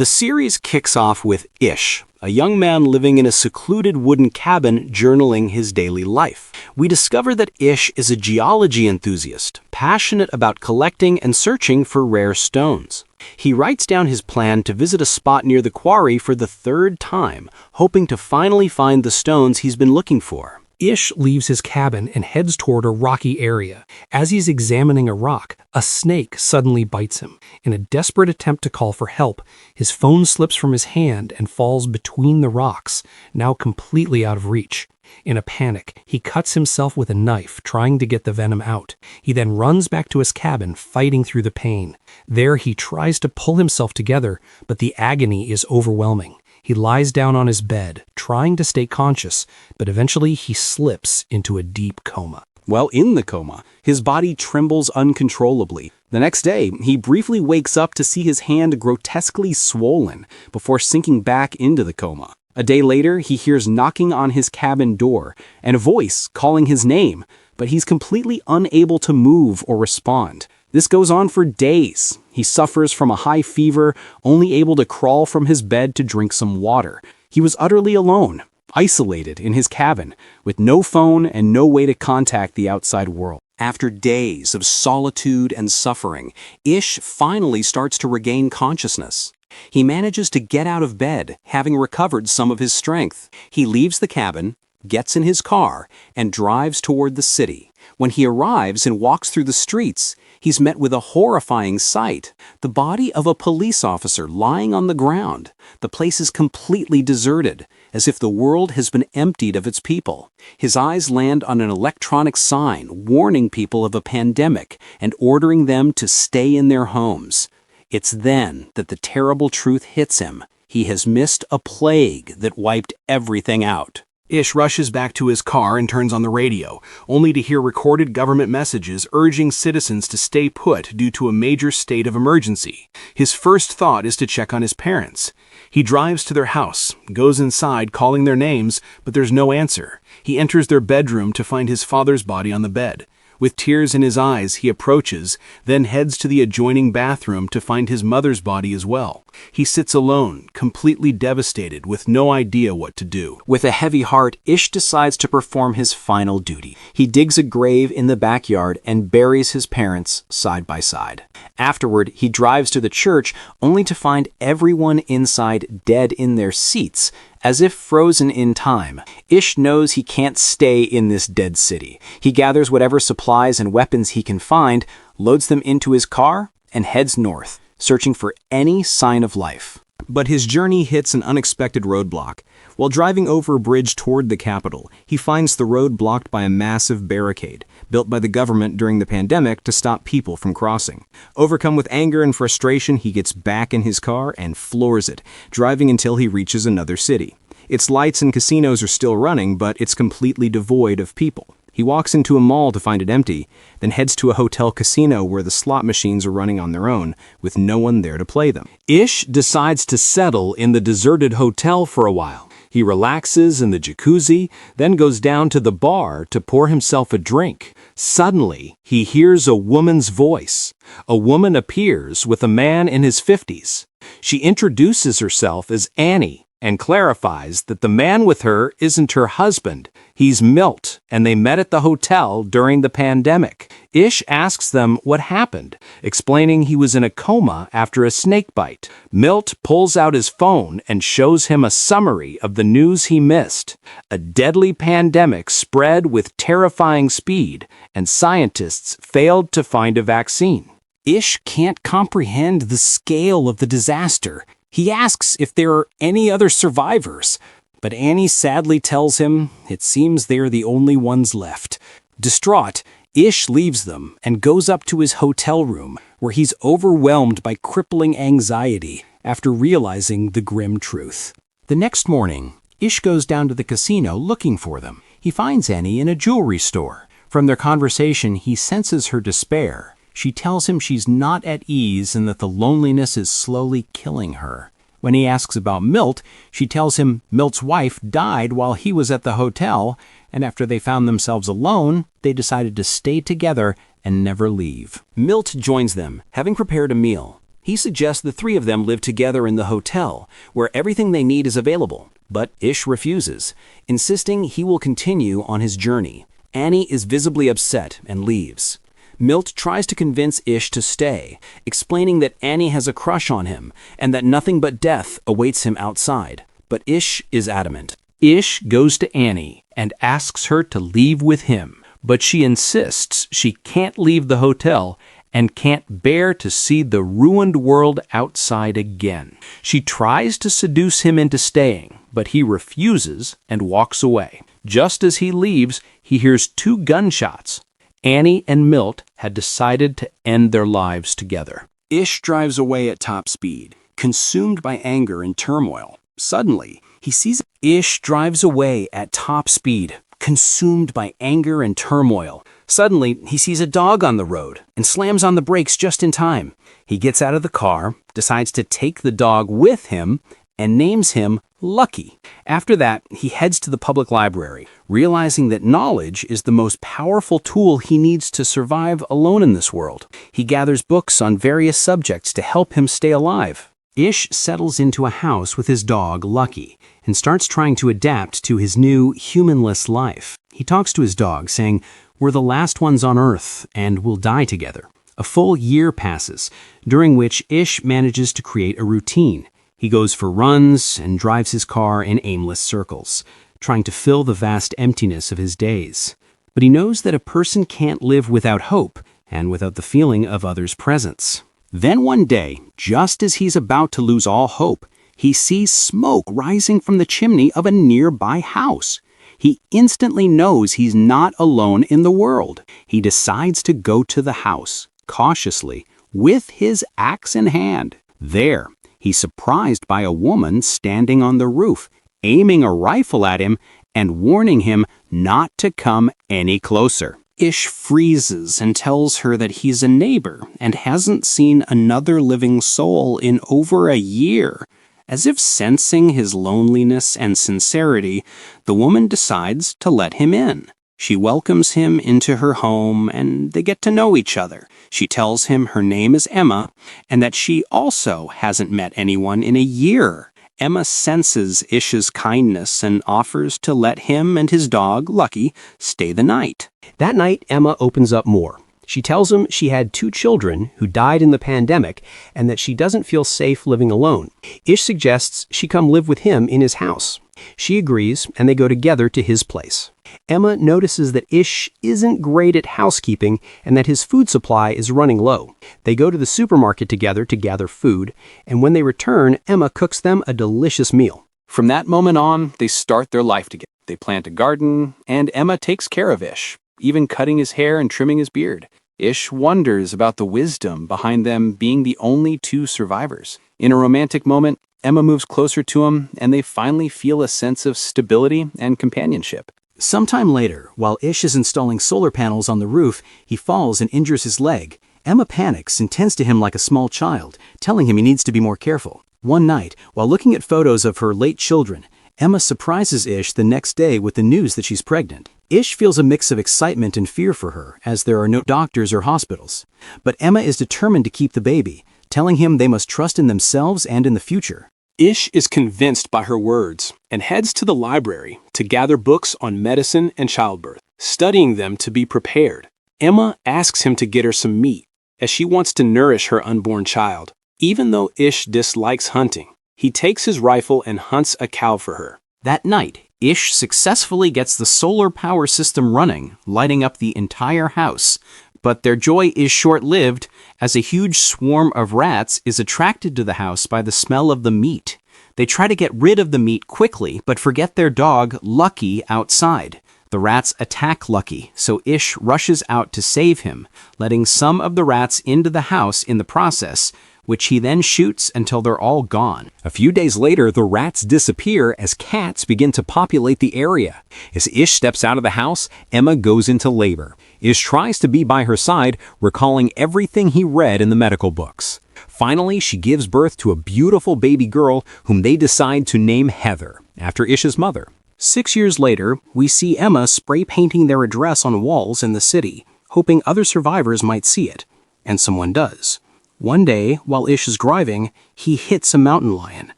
The series kicks off with Ish, a young man living in a secluded wooden cabin journaling his daily life. We discover that Ish is a geology enthusiast, passionate about collecting and searching for rare stones. He writes down his plan to visit a spot near the quarry for the third time, hoping to finally find the stones he's been looking for. Ish leaves his cabin and heads toward a rocky area. As he's examining a rock, a snake suddenly bites him. In a desperate attempt to call for help, his phone slips from his hand and falls between the rocks, now completely out of reach. In a panic, he cuts himself with a knife, trying to get the venom out. He then runs back to his cabin, fighting through the pain. There, he tries to pull himself together, but the agony is overwhelming. He lies down on his bed, trying to stay conscious, but eventually he slips into a deep coma. While in the coma, his body trembles uncontrollably. The next day, he briefly wakes up to see his hand grotesquely swollen before sinking back into the coma. A day later, he hears knocking on his cabin door and a voice calling his name, but he's completely unable to move or respond. This goes on for days. He suffers from a high fever, only able to crawl from his bed to drink some water. He was utterly alone, isolated in his cabin, with no phone and no way to contact the outside world. After days of solitude and suffering, Ish finally starts to regain consciousness. He manages to get out of bed, having recovered some of his strength. He leaves the cabin, gets in his car, and drives toward the city. When he arrives and walks through the streets, he's met with a horrifying sight: the body of a police officer lying on the ground. The place is completely deserted, as if the world has been emptied of its people. His eyes land on an electronic sign warning people of a pandemic and ordering them to stay in their homes. It's then that the terrible truth hits him. He has missed a plague that wiped everything out. Ish rushes back to his car and turns on the radio, only to hear recorded government messages urging citizens to stay put due to a major state of emergency. His first thought is to check on his parents. He drives to their house, goes inside calling their names, but there's no answer. He enters their bedroom to find his father's body on the bed. With tears in his eyes, he approaches, then heads to the adjoining bathroom to find his mother's body as well. He sits alone, completely devastated, with no idea what to do. With a heavy heart, Ish decides to perform his final duty. He digs a grave in the backyard and buries his parents side by side. Afterward, he drives to the church, only to find everyone inside dead in their seats, as if frozen in time. Ish knows he can't stay in this dead city. He gathers whatever supplies and weapons he can find, loads them into his car, and heads north, searching for any sign of life. But his journey hits an unexpected roadblock. While driving over a bridge toward the capital, he finds the road blocked by a massive barricade, built by the government during the pandemic to stop people from crossing. Overcome with anger and frustration, he gets back in his car and floors it, driving until he reaches another city. Its lights and casinos are still running, but it's completely devoid of people. He walks into a mall to find it empty, then heads to a hotel casino where the slot machines are running on their own, with no one there to play them. Ish decides to settle in the deserted hotel for a while. He relaxes in the jacuzzi, then goes down to the bar to pour himself a drink. Suddenly, he hears a woman's voice. A woman appears with a man in his 50s. She introduces herself as Annie and clarifies that the man with her isn't her husband. He's Milt, and they met at the hotel during the pandemic. Ish asks them what happened, explaining he was in a coma after a snake bite. Milt pulls out his phone and shows him a summary of the news he missed. A deadly pandemic spread with terrifying speed, and scientists failed to find a vaccine. Ish can't comprehend the scale of the disaster. He asks if there are any other survivors, but Annie sadly tells him it seems they're the only ones left. Distraught, Ish leaves them and goes up to his hotel room, where he's overwhelmed by crippling anxiety after realizing the grim truth. The next morning, Ish goes down to the casino looking for them. He finds Annie in a jewelry store. From their conversation, he senses her despair. She tells him she's not at ease and that the loneliness is slowly killing her. When he asks about Milt, she tells him Milt's wife died while he was at the hotel, and after they found themselves alone, they decided to stay together and never leave. Milt joins them, having prepared a meal. He suggests the three of them live together in the hotel, where everything they need is available, but Ish refuses, insisting he will continue on his journey. Annie is visibly upset and leaves. Milt tries to convince Ish to stay, explaining that Annie has a crush on him and that nothing but death awaits him outside. But Ish is adamant. Ish goes to Annie and asks her to leave with him, but she insists she can't leave the hotel and can't bear to see the ruined world outside again. She tries to seduce him into staying, but he refuses and walks away. Just as he leaves, he hears 2 gunshots. Annie and Milt had decided to end their lives together. Ish drives away at top speed, consumed by anger and turmoil. Suddenly, he sees Ish drives away at top speed, consumed by anger and turmoil. Suddenly, he sees a dog on the road and slams on the brakes just in time. He gets out of the car, decides to take the dog with him, and names him Lucky. After that, he heads to the public library, realizing that knowledge is the most powerful tool he needs to survive alone in this world. He gathers books on various subjects to help him stay alive. Ish settles into a house with his dog, Lucky, and starts trying to adapt to his new, humanless life. He talks to his dog, saying, "We're the last ones on Earth, and we'll die together." A full year passes, during which Ish manages to create a routine. He goes for runs and drives his car in aimless circles, trying to fill the vast emptiness of his days. But he knows that a person can't live without hope and without the feeling of others' presence. Then one day, just as he's about to lose all hope, he sees smoke rising from the chimney of a nearby house. He instantly knows he's not alone in the world. He decides to go to the house, cautiously, with his axe in hand. There, he's surprised by a woman standing on the roof, aiming a rifle at him and warning him not to come any closer. Ish freezes and tells her that he's a neighbor and hasn't seen another living soul in over a year. As if sensing his loneliness and sincerity, the woman decides to let him in. She welcomes him into her home and they get to know each other. She tells him her name is Emma and that she also hasn't met anyone in a year. Emma senses Ish's kindness and offers to let him and his dog, Lucky, stay the night. That night, Emma opens up more. She tells him she had 2 children who died in the pandemic and that she doesn't feel safe living alone. Ish suggests she come live with him in his house. She agrees and they go together to his place. Emma notices that Ish isn't great at housekeeping and that his food supply is running low. They go to the supermarket together to gather food, and when they return, Emma cooks them a delicious meal. From that moment on, they start their life together. They plant a garden, and Emma takes care of Ish, even cutting his hair and trimming his beard. Ish wonders about the wisdom behind them being the only 2 survivors. In a romantic moment, Emma moves closer to him, and they finally feel a sense of stability and companionship. Sometime later, while Ish is installing solar panels on the roof, he falls and injures his leg. Emma panics and tends to him like a small child, telling him he needs to be more careful. One night, while looking at photos of her late children, Emma surprises Ish the next day with the news that she's pregnant. Ish feels a mix of excitement and fear for her, as there are no doctors or hospitals. But Emma is determined to keep the baby, telling him they must trust in themselves and in the future. Ish is convinced by her words and heads to the library to gather books on medicine and childbirth, studying them to be prepared. Emma asks him to get her some meat, as she wants to nourish her unborn child. Even though Ish dislikes hunting, he takes his rifle and hunts a cow for her. That night, Ish successfully gets the solar power system running, lighting up the entire house. But their joy is short-lived, as a huge swarm of rats is attracted to the house by the smell of the meat. They try to get rid of the meat quickly, but forget their dog, Lucky, outside. The rats attack Lucky, so Ish rushes out to save him, letting some of the rats into the house in the process, which he then shoots until they're all gone. A few days later, the rats disappear as cats begin to populate the area. As Ish steps out of the house, Emma goes into labor. Ish tries to be by her side, recalling everything he read in the medical books. Finally, she gives birth to a beautiful baby girl whom they decide to name Heather, after Ish's mother. 6 years later, we see Emma spray painting their address on walls in the city, hoping other survivors might see it. And someone does. One day, while Ish is driving, he hits a mountain lion.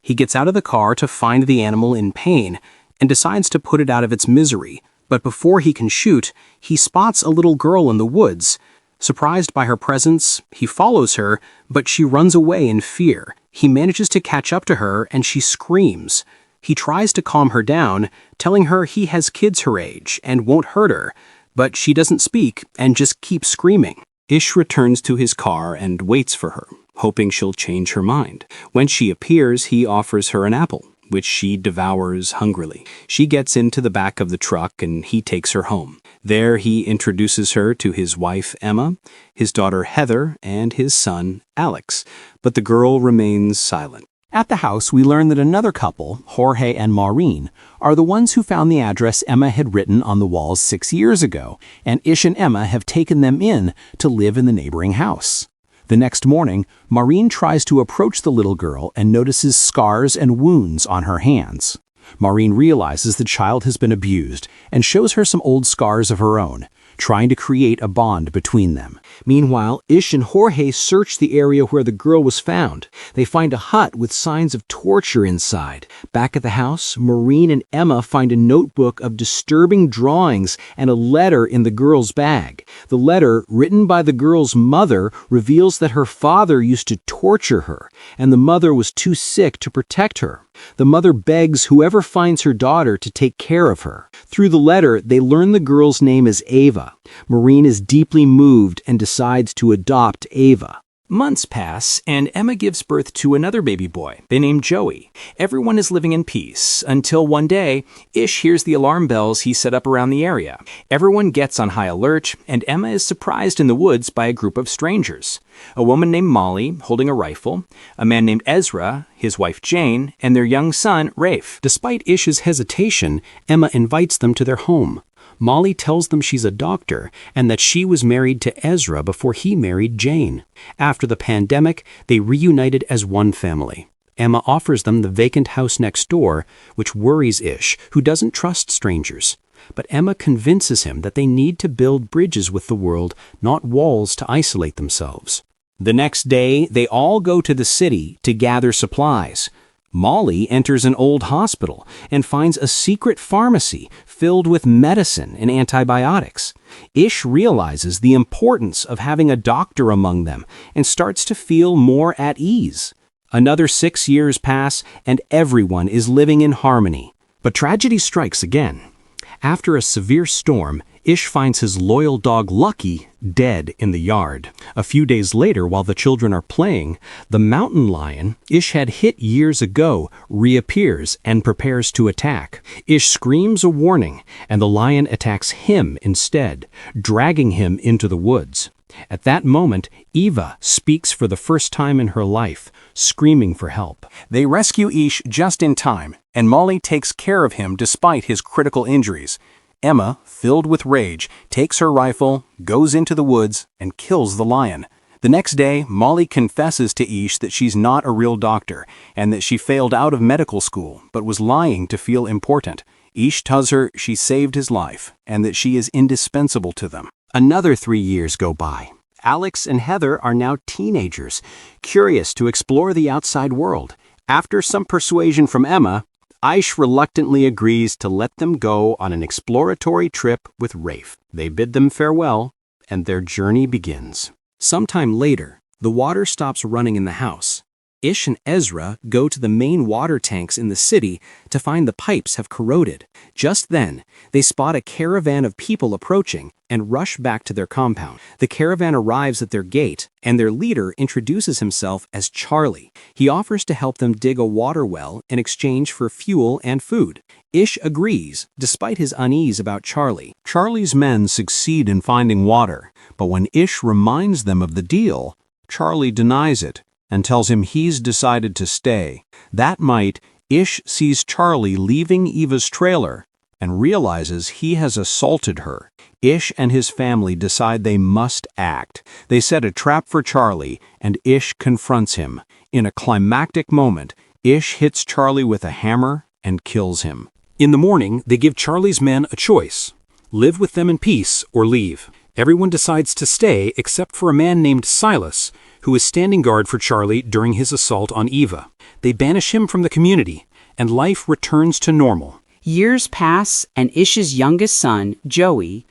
He gets out of the car to find the animal in pain and decides to put it out of its misery. But before he can shoot, he spots a little girl in the woods. Surprised by her presence, he follows her, but she runs away in fear. He manages to catch up to her and she screams. He tries to calm her down, telling her he has kids her age and won't hurt her, but she doesn't speak and just keeps screaming. Ish returns to his car and waits for her, hoping she'll change her mind. When she appears, he offers her an apple, which she devours hungrily. She gets into the back of the truck and he takes her home. There he introduces her to his wife Emma, his daughter Heather, and his son Alex, but the girl remains silent. At the house, we learn that another couple, Jorge and Maureen, are the ones who found the address Emma had written on the walls 6 years ago, and Ish and Emma have taken them in to live in the neighboring house. The next morning, Maureen tries to approach the little girl and notices scars and wounds on her hands. Maureen realizes the child has been abused and shows her some old scars of her own, trying to create a bond between them. Meanwhile, Ish and Jorge search the area where the girl was found. They find a hut with signs of torture inside. Back at the house, Maureen and Emma find a notebook of disturbing drawings and a letter in the girl's bag. The letter, written by the girl's mother, reveals that her father used to torture her, and the mother was too sick to protect her. The mother begs whoever finds her daughter to take care of her. Through the letter, they learn the girl's name is Ava. Maureen is deeply moved and decides to adopt Ava. Months pass, and Emma gives birth to another baby boy. They name Joey. Everyone is living in peace, until one day, Ish hears the alarm bells he set up around the area. Everyone gets on high alert, and Emma is surprised in the woods by a group of strangers. A woman named Molly, holding a rifle, a man named Ezra, his wife Jane, and their young son, Rafe. Despite Ish's hesitation, Emma invites them to their home. Molly tells them she's a doctor and that she was married to Ezra before he married Jane. After the pandemic, they reunited as one family. Emma offers them the vacant house next door, which worries Ish, who doesn't trust strangers. But Emma convinces him that they need to build bridges with the world, not walls to isolate themselves. The next day, they all go to the city to gather supplies. Molly enters an old hospital and finds a secret pharmacy filled with medicine and antibiotics. Ish realizes the importance of having a doctor among them and starts to feel more at ease. Another 6 years pass and everyone is living in harmony. But tragedy strikes again. After a severe storm, Ish finds his loyal dog Lucky dead in the yard. A few days later, while the children are playing, the mountain lion Ish had hit years ago reappears and prepares to attack. Ish screams a warning, and the lion attacks him instead, dragging him into the woods. At that moment, Eva speaks for the first time in her life, screaming for help. They rescue Ish just in time, and Molly takes care of him despite his critical injuries. Emma, filled with rage, takes her rifle, goes into the woods, and kills the lion. The next day, Molly confesses to Ish that she's not a real doctor and that she failed out of medical school but was lying to feel important. Ish tells her she saved his life and that she is indispensable to them. Another 3 years go by. Alex and Heather are now teenagers, curious to explore the outside world. After some persuasion from Emma, Ish reluctantly agrees to let them go on an exploratory trip with Rafe. They bid them farewell, and their journey begins. Sometime later, the water stops running in the house. Ish and Ezra go to the main water tanks in the city to find the pipes have corroded. Just then, they spot a caravan of people approaching and rush back to their compound. The caravan arrives at their gate, and their leader introduces himself as Charlie. He offers to help them dig a water well in exchange for fuel and food. Ish agrees, despite his unease about Charlie. Charlie's men succeed in finding water, but when Ish reminds them of the deal, Charlie denies it and tells him he's decided to stay. That night, Ish sees Charlie leaving Eva's trailer and realizes he has assaulted her. Ish and his family decide they must act. They set a trap for Charlie, and Ish confronts him. In a climactic moment, Ish hits Charlie with a hammer and kills him. In the morning, they give Charlie's men a choice: live with them in peace or leave. Everyone decides to stay except for a man named Silas, who is standing guard for Charlie during his assault on Eva. They banish him from the community, and life returns to normal. Years pass, and Ish's youngest son, Joey,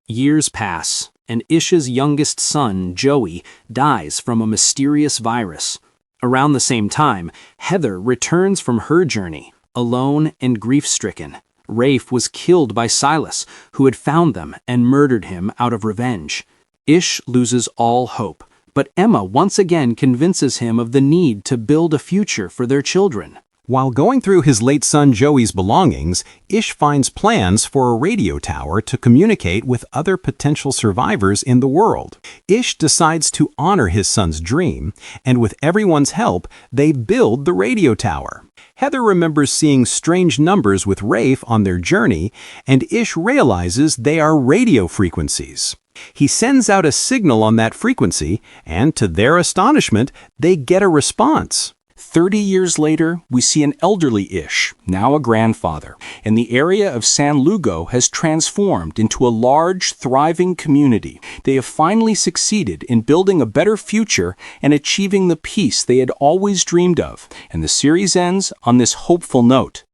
Years pass, and Ish's youngest son, Joey, dies from a mysterious virus. Around the same time, Heather returns from her journey, alone and grief-stricken. Rafe was killed by Silas, who had found them and murdered him out of revenge. Ish loses all hope, but Emma once again convinces him of the need to build a future for their children. While going through his late son Joey's belongings, Ish finds plans for a radio tower to communicate with other potential survivors in the world. Ish decides to honor his son's dream, and with everyone's help, they build the radio tower. Heather remembers seeing strange numbers with Rafe on their journey, and Ish realizes they are radio frequencies. He sends out a signal on that frequency, and to their astonishment, they get a response. 30 years later, we see an elderly Ish, now a grandfather, and the area of San Lugo has transformed into a large, thriving community. They have finally succeeded in building a better future and achieving the peace they had always dreamed of, and the series ends on this hopeful note.